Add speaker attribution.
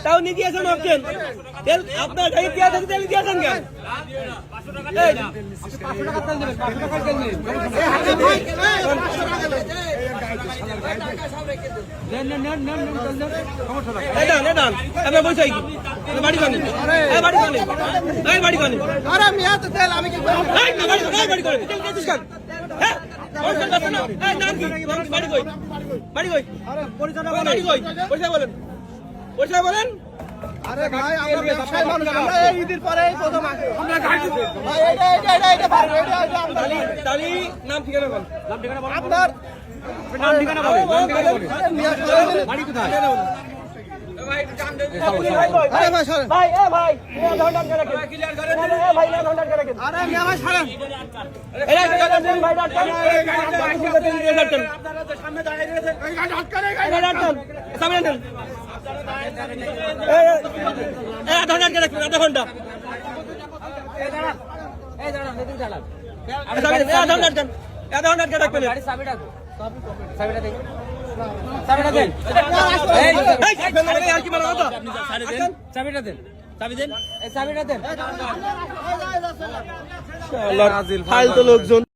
Speaker 1: তাও নিয়ে দিয়েছেন অপশন তেল আপনার গাড়ি কি আছে তেল দিয়েছেন কেন বলেন আরে ভাই আমরা ব্যবসায়ী মানুষ আমরা এই ঈদের পরে প্রথম আমরা গাড়ি ভাই এটা তালি নাম ঠিকানা বল নাম ঠিকানা বল আপনার নাম ঠিকানা বল বাড়ি কোথায় ভাই কাম দেন আরে ভাই সরেন ভাই এ ভাই ধন্ডান করে রাখেন ক্লিয়ার করেন এ ভাই না ধন্ডান করে রাখেন আরে মিয়া ভাই সরেন এই গাড়ি ভাই ডাক্তার আপনারা তো সামনে দাঁড়িয়ে রয়েছেন এই গাড়ি আটকারে গাড়ি ডাক্তার সামনে দেন আধা ঘন্টা রাখবেন আধা ঘন্টা আধা ঘন্টা রাখবেন ফাইল তো লোকজন